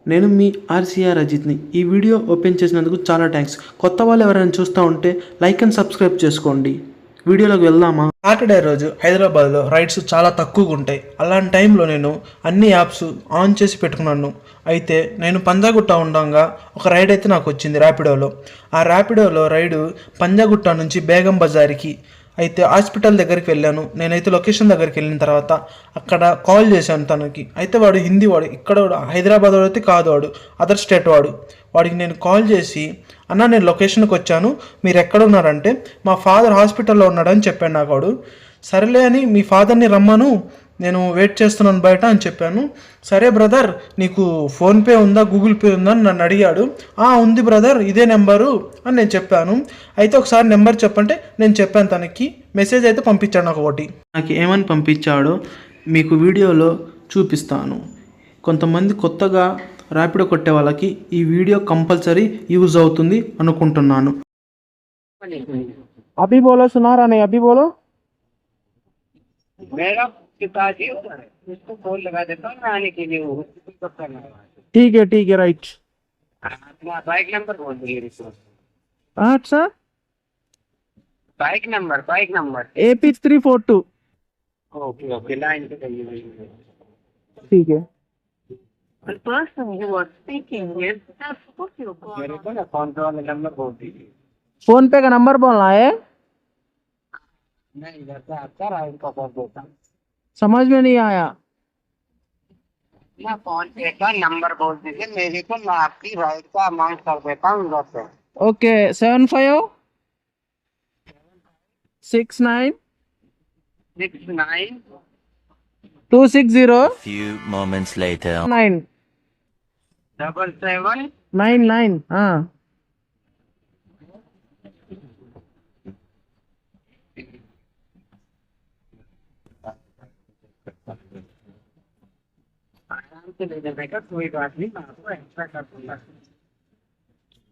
నేను మీ ఆర్సీఆర్ అజిత్ని. ఈ video open చేసినందుకు చాలా థ్యాంక్స్. కొత్త వాళ్ళు ఎవరైనా చూస్తూ ఉంటే లైక్ అండ్ సబ్స్క్రైబ్ చేసుకోండి. వీడియోలోకి వెళ్దామా? సాటర్డే రోజు హైదరాబాద్లో రైడ్స్ చాలా తక్కువగా ఉంటాయి. అలాంటి టైంలో నేను అన్ని యాప్స్ ఆన్ చేసి పెట్టుకున్నాను. అయితే నేను పంజాగుట్ట ఉండగా ఒక రైడ్ అయితే నాకు వచ్చింది ర్యాపిడోలో. ఆ ర్యాపిడోలో రైడు పంజాగుట్ట నుంచి బేగం బజార్కి. అయితే హాస్పిటల్ దగ్గరికి వెళ్ళాను. నేనైతే లొకేషన్ దగ్గరికి వెళ్ళిన తర్వాత అక్కడ కాల్ చేశాను తనకి. అయితే వాడు హిందీ వాడు, ఇక్కడ హైదరాబాద్ వాడు అయితే కాదు, వాడు అదర్ స్టేట్ వాడు. వాడికి నేను కాల్ చేసి, అన్న నేను లొకేషన్కి వచ్చాను, మీరు ఎక్కడ ఉన్నారంటే మా ఫాదర్ హాస్పిటల్లో ఉన్నాడని చెప్పాను నాకు వాడు. సరేలే అని మీ ఫాదర్ని రమ్మను, నేను వెయిట్ చేస్తున్నాను బయట అని చెప్పాను. సరే బ్రదర్, నీకు ఫోన్పే ఉందా గూగుల్ పే ఉందా అని నన్ను అడిగాడు. ఉంది బ్రదర్, ఇదే నెంబరు అని నేను చెప్పాను. అయితే ఒకసారి నెంబర్ చెప్పంటే నేను చెప్పాను తనకి. మెసేజ్ అయితే పంపించాడు నాకు ఒకటి. నాకు ఏమని పంపించాడో మీకు వీడియోలో చూపిస్తాను. కొంతమంది కొత్తగా ర్యాపిడో కొట్టే వాళ్ళకి ఈ వీడియో కంపల్సరీ యూజ్ అవుతుంది అనుకుంటున్నాను. అభి బోలో, సునారా नहीं अभी बोलो. मेरा पिताजी उसको फोन लगा देता हूँ मैं आने के लिए वो करना। ठीक है राइट. तुम्हारा बाइक नंबर बोल दीजिए सर. अच्छा, bike number AP342. Okay okay line पे कहिए. ठीक है. The person you are speaking with has put your call. मेरे को ना फोन पे वाला नंबर बोल दीजिए. फोन पे का नंबर बोलना है. मैं इधर से आपका राइड का कर देता हूँ. समझ में नहीं आया. मैं फोन पे का नंबर बोल दीजिए मेरे को, मैं आपकी राइड का अमाउंट कर देता हूँ इधर से. Okay, 7569 69 260 Few moments later. 9 77 99. हाँ, आराम से ले जाएगा, कोई बात नहीं, मैं आपको एक्स्ट्रा कर दूंगा.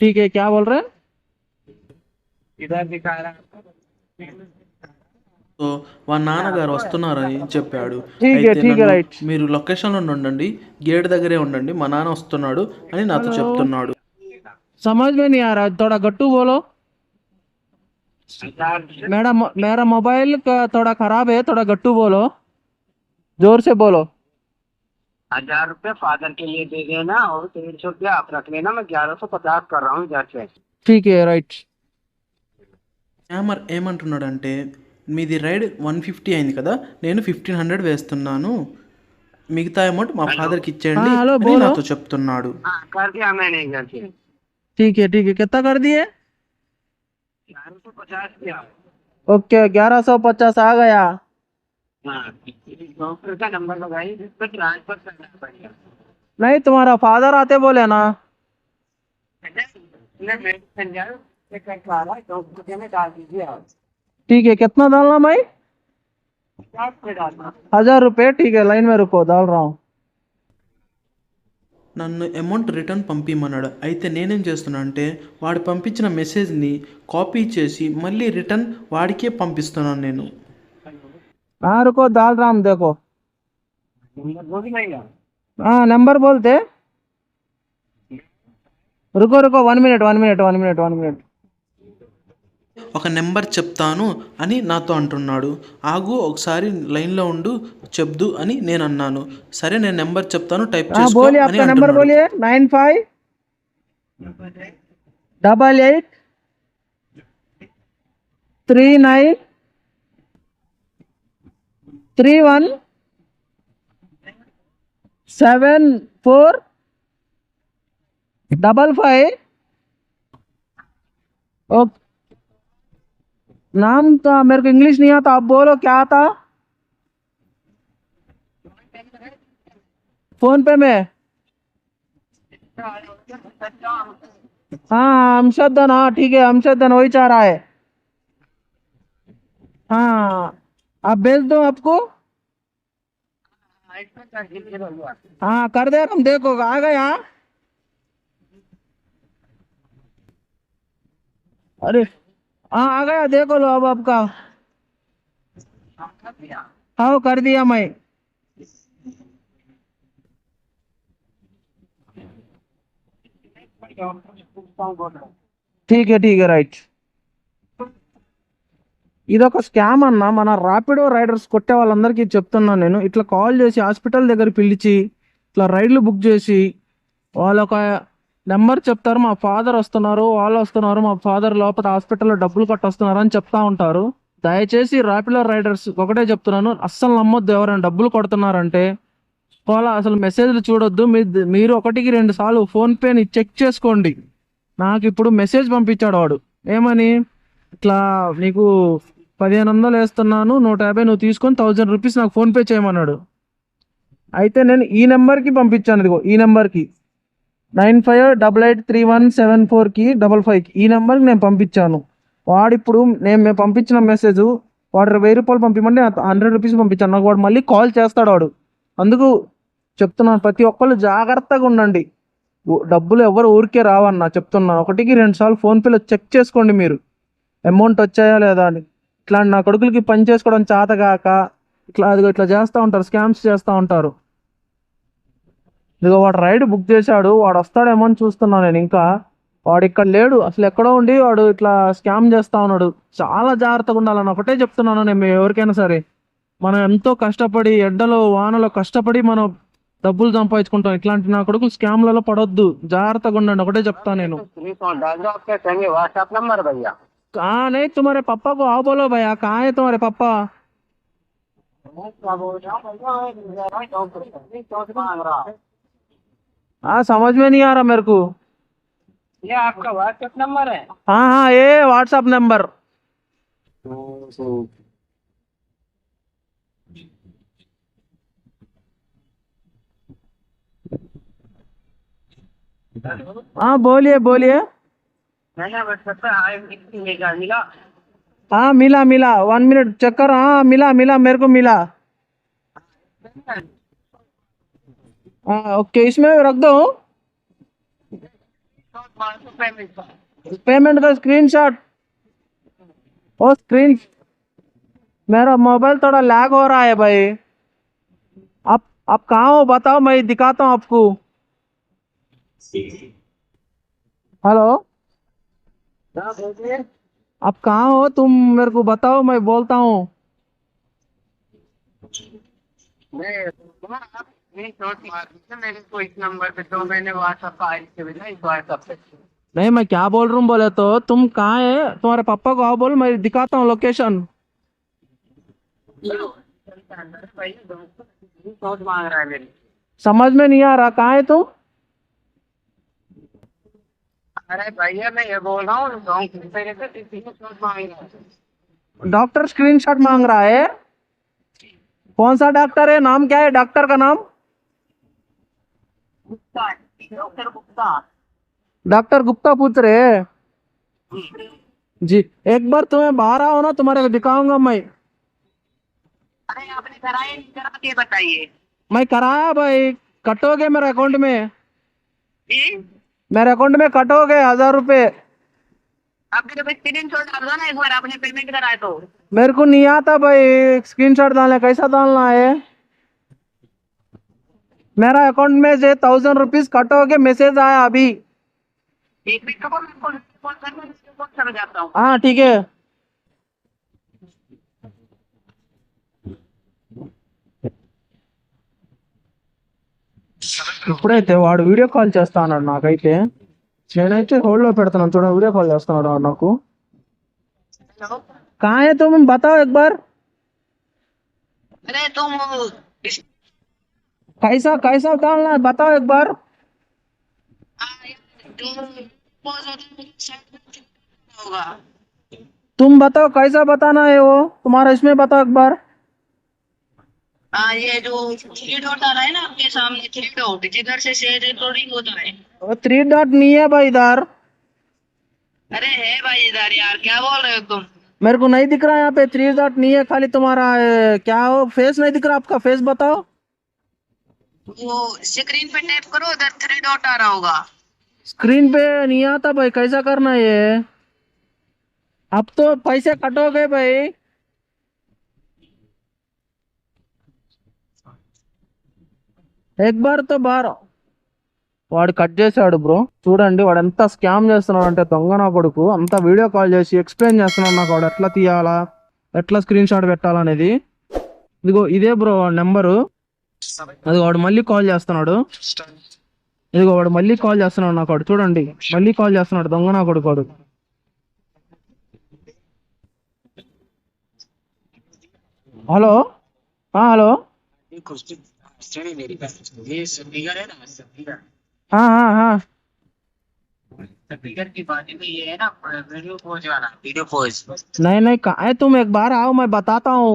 ठीक है. क्या बोल रहे हैं? इधर दिखा रहा है आपको. సో వాళ్ళ నాన్నగారు వస్తున్నారని చెప్పాడు. ठीक है, అయితే ठीक है, నన్ను राइट. మీరు లొకేషన్లో ఉండండి, గేట్ దగ్గరే ఉండండి, మా నాన్న వస్తున్నాడు అని నాతో हेलो. చెప్తున్నాడు. समझ में नहीं आ रहा, थोड़ा गट्टू बोलो. मेरा मोबाइल का थोड़ा खराब है, थोड़ा गट्टू बोलो, जोर से बोलो. 1000 रुपये फादर के लिए दे देना और 150 रुपया आप रख लेना. मैं 1150 कर रहा हूँ इधर से. ठीक है, राइट. హ్యామర్ ఏమంటున్నాడంటే, మీది రైడ్ 150 అయింది కదా, నేను 1500 వేస్తున్నాను, మిగతా అమౌంట్ మా ఫాదర్కి ఇచ్చేయండి హలో, అని బోలో. నాతో చెప్తున్నాడు. हाँ कर दिया मैंने इधर से. ठीक है, कितना कर दिए? 1150 दिया. ओके, 1150 आ गया. हाँ डॉक्टर का नंबर लगाइए जिस पर ट्रांसफर करना पड़ेगा. नहीं, तुम्हारा फादर आते बोले ना. डॉक्टर में डाल दीजिए आप. ठीक है, कितना डालना भाई? 50 पे डालना. 1000 रुपये. ठीक है, लाइन में रुको, डाल रहा हूँ. నన్ను అమౌంట్ రిటర్న్ పంపించమన్నాడు. అయితే నేనేం చేస్తున్నా అంటే, వాడు పంపించిన మెసేజ్ని కాపీ చేసి మళ్ళీ రిటర్న్ వాడికే పంపిస్తున్నాను నేను. हाँ रुको, डाल रहा हूँ, देखो. नंबर बोल देंगे. हाँ, नंबर बोलते. रुको 1 मिनट. ఒక నెంబర్ చెప్తాను అని నాతో అంటున్నాడు. ఆగు, ఒకసారి లైన్లో ఉండు, చెప్దు అని నేను అన్నాను. సరే నేను నెంబర్ చెప్తాను, టైప్ हाँ చేసుకో बोलिए, అని आपका नंबर అంటున్నాడు. बोलिए. 9539317455. ओके. नाम तो मेरे को इंग्लिश नहीं आता, आप बोलो क्या आता. फोन पे में. हाँ, अमशदन. हाँ ठीक है, अमशदन वही चाह रहा है. हाँ, आप भेज दो आपको. हाँ कर दे, हम देखो आ गया. अरे हाँ आ गया, देखो लो अब आपका. हाँ कर दिया मैं. ठीक है రైట్. ఇదొక స్కామ్ అన్న. మన ర్యాపిడో రైడర్స్ కొట్టే వాళ్ళందరికీ చెప్తున్నాను నేను. ఇట్లా కాల్ చేసి హాస్పిటల్ దగ్గర పిలిచి ఇట్లా రైడ్లు బుక్ చేసి వాళ్ళ ఒక నెంబర్ చెప్తారు, మా ఫాదర్ వస్తున్నారు, వాళ్ళు వస్తున్నారు, మా ఫాదర్ లోపల హాస్పిటల్లో డబ్బులు కట్టొస్తున్నారు అని చెప్తా ఉంటారు. దయచేసి ర్యాపిడో రైడర్స్ ఒకటే చెప్తున్నాను, అస్సలు నమ్మొద్దు. ఎవరైనా డబ్బులు కొడుతున్నారంటే వాళ్ళ అసలు మెసేజ్లు చూడొద్దు. మీరు ఒకటికి 2 సార్లు ఫోన్పేని చెక్ చేసుకోండి. నాకు ఇప్పుడు మెసేజ్ పంపించాడు వాడు, ఏమని, ఇట్లా నీకు 1500 వేస్తున్నాను, 150 నువ్వు తీసుకొని 1000 రూపీస్ నాకు ఫోన్పే చేయమన్నాడు. అయితే నేను ఈ నెంబర్కి పంపించాను. ఇదిగో ఈ నెంబర్కి 95883174కి 55కి ఈ నెంబర్కి నేను పంపించాను. వాడు ఇప్పుడు మేము పంపించిన మెసేజ్ వాడు 1000 రూపాయలు పంపించమంటే 100 రూపీస్ పంపించాను. నాకు వాడు మళ్ళీ కాల్ చేస్తాడు వాడు. అందుకు చెప్తున్నాను, ప్రతి ఒక్కళ్ళు జాగ్రత్తగా ఉండండి. డబ్బులు ఎవరు ఊరికే రావన్నా చెప్తున్నాను. ఒకటికి 2 సార్లు ఫోన్పేలో చెక్ చేసుకోండి మీరు అమౌంట్ వచ్చాయా లేదా అని. ఇట్లాంటి నా కొడుకులకి పని చేసుకోవడం చేతగాక ఇట్లా చేస్తూ ఉంటారు, స్కామ్స్ చేస్తూ ఉంటారు. ఇదిగో వాడు రైడ్ బుక్ చేశాడు, వాడు వస్తాడేమో అని చూస్తున్నాను నేను. ఇంకా వాడు ఇక్కడ లేడు, అసలు ఎక్కడో ఉండి వాడు ఇట్లా స్కామ్ చేస్తూ ఉన్నాడు. చాలా జాగ్రత్తగా ఉండాలని ఒకటే చెప్తున్నాను నేను ఎవరికైనా సరే. మనం ఎంతో కష్టపడి ఎండలో వానలో కష్టపడి మనం డబ్బులు సంపాదించుకుంటాం. ఇట్లాంటి నా కొడుకు స్కామ్లలో పడొద్దు, జాగ్రత్తగా ఉండండి ఒకటే చెప్తాను నేను. व्हाट्सएप नंबर भैया कहाँ नहीं तुम्हारे पापा को आओ बोलो भैया, कहाँ है तुम्हारे पापा? हाँ समझ में नहीं आ रहा मेरे को. ये आपका व्हाट्सएप नंबर है? हाँ हाँ ये व्हाट्सएप नंबर. हाँ बोलिए बोलिए. मैंने व्हाट्सएप पे मिला। हाँ मिला मिला, 1 मिनट चेक कर. हाँ मिला मिला, मेरे को मिला. हाँ ओके, इसमें रख दो पेमेंट का स्क्रीनशॉट. ओ स्क्रीन, मेरा मोबाइल थोड़ा लैग हो रहा है भाई. आप कहाँ हो बताओ, मैं दिखाता हूँ आपको. हेलो आप कहाँ हो, तुम मेरे को बताओ, मैं बोलता हूँ. मेरे को इस नंबर पे तो मैंने व्हाट्सएप का आई से भेजा, इस व्हाट्सएप पे नहीं मैं क्या बोल रहा हूँ बोले तो, तुम कहाँ है, तुम्हारे पापा को आओ बोल, मैं दिखाता हूँ लोकेशन. सोच मांग रहा है मेरी. समझ में नहीं आ रहा, कहाँ है तुम? अरे भैया मैं ये बोल रहा हूँ सोच मांग रहा है. डॉक्टर स्क्रीनशॉट मांग रहा है. कौन सा डॉक्टर है, नाम क्या है डॉक्टर का नाम? गुप्ता, डॉक्टर गुप्ता. डॉक्टर गुप्ता पूछ रहे हैं जी. एक बार तुम्हें बाहर आओ ना, तुम्हारे को दिखाऊंगा मैं. अरे आपने कराया नहीं, करा के बताइए. मैं कराया भाई, कटोगे मेरे अकाउंट में, जी मेरे अकाउंट में कटोगे 1000 रुपए. आप मेरे पे स्क्रीनशॉट डाल दो ना, एक बार आपने पेमेंट कराया तो. मेरे को नहीं आता भाई स्क्रीनशॉट डालना, कैसा डालना है? मेरा अकाउंट में से 1000 रुपीज कटोगे, मैसेज आया अभी. एक मिनट को मैं फोन करना, फोन कर जाता हूँ. हाँ ठीक है. ఇప్పుడైతే వాడు వీడియో కాల్ చేస్తా అన్నాడు నాకైతే. నేనైతే హోల్డ్లో పెడుతున్నాను చూడ, వీడియో కాల్ చేస్తున్నాడు వాడు నాకు. हेलो. कहाँ है तुम बताओ एक बार. अरे तुम कैसा कैसा डालना है बताओ एक बार. होगा. तुम बताओ कैसा बताना है वो, तुम्हारा इसमें बताओ एक बार. हाँ ये जो 3 डॉट आ रहा है ना आपके सामने, 3 डॉट जिधर से शेयर रिकॉर्डिंग होता है. वो 3 डॉट नहीं है भाई इधर. अरे है भाई इधर यार, क्या बोल रहे हो तुम? मेरे को नहीं दिख रहा है यहाँ पे 3 डॉट नहीं है, खाली तुम्हारा क्या हो, फेस नहीं दिख रहा, आपका फेस बताओ. वो स्क्रीन पे टैप करो, उधर 3 डॉट आ रहा होगा. स्क्रीन पे नहीं आता भाई, कैसा करना है ये? अब तो पैसे कटोगे भाई. एक बार तो बाहर వాడు కట్ చేశాడు బ్రో. చూడండి వాడు ఎంత స్కామ్ చేస్తున్నాడు అంటే, దొంగ నా కొడుకు. అంత వీడియో కాల్ చేసి ఎక్స్ప్లెయిన్ చేస్తున్నాడు నాకు వాడు ఎట్లా తీయాలా, ఎట్లా స్క్రీన్ షాట్ పెట్టాలనేది. ఇదిగో ఇదే బ్రో వాడి నెంబరు. అది వాడు మళ్ళీ కాల్ చేస్తున్నాడు. ఇదిగో వాడు మళ్ళీ కాల్ చేస్తున్నాడు నాకు వాడు. చూడండి మళ్ళీ కాల్ చేస్తున్నాడు దొంగ నా కొడుకు వాడు. Hello hello. स्पीकर की बात तो ये है ना, वीडियो पोज वाला, वीडियो पोज। नहीं नहीं कहाँ है तुम, एक बार आओ मैं बताता हूँ.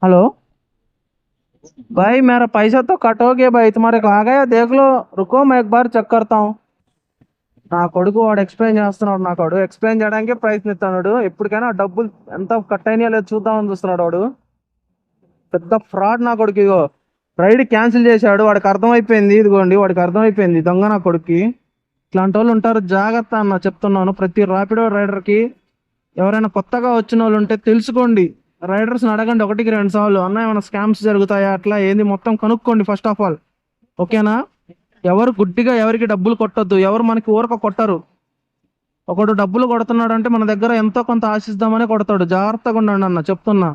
हेलो भाई, मेरा पैसा तो कट हो गया भाई, तुम्हारे को आ गया देख लो, रुको मैं एक बार चेक करता हूँ. నా కొడుకు వాడు ఎక్స్ప్లెయిన్ చేస్తున్నాడు. నాకు వాడు ఎక్స్ప్లెయిన్ చేయడానికి ప్రయత్నిస్తున్నాడు. ఎప్పటికైనా డబ్బులు ఎంత కట్ అయినా లేదు చూద్దామని చూస్తున్నాడు వాడు. పెద్ద ఫ్రాడ్ నా కొడుకు. ఇదిగో రైడ్ క్యాన్సిల్ చేశాడు. వాడికి అర్థమైపోయింది. ఇదిగోండి వాడికి అర్థమైపోయింది దొంగ నా కొడుక్కి. ఇట్లాంటి వాళ్ళు ఉంటారు, జాగ్రత్త అన్న చెప్తున్నాను. ప్రతి ర్యాపిడో రైడర్కి ఎవరైనా కొత్తగా వచ్చిన వాళ్ళు ఉంటే తెలుసుకోండి. రైడర్స్ని అడగండి 1-2 సార్లు, అన్న ఏమైనా స్కామ్స్ జరుగుతాయా అట్లా ఏంది మొత్తం కనుక్కోండి ఫస్ట్ ఆఫ్ ఆల్. ఓకేనా? ఎవరు గుడ్డిగా ఎవరికి డబ్బులు కొట్టొద్దు. ఎవరు మనకి ఊరక కొట్టరు. ఒకడు డబ్బులు కొడుతున్నాడు అంటే మన దగ్గర ఎంతో కొంత ఆశిద్దామనే కొడతాడు. జాగ్రత్తగా ఉండండి అన్న చెప్తున్నా.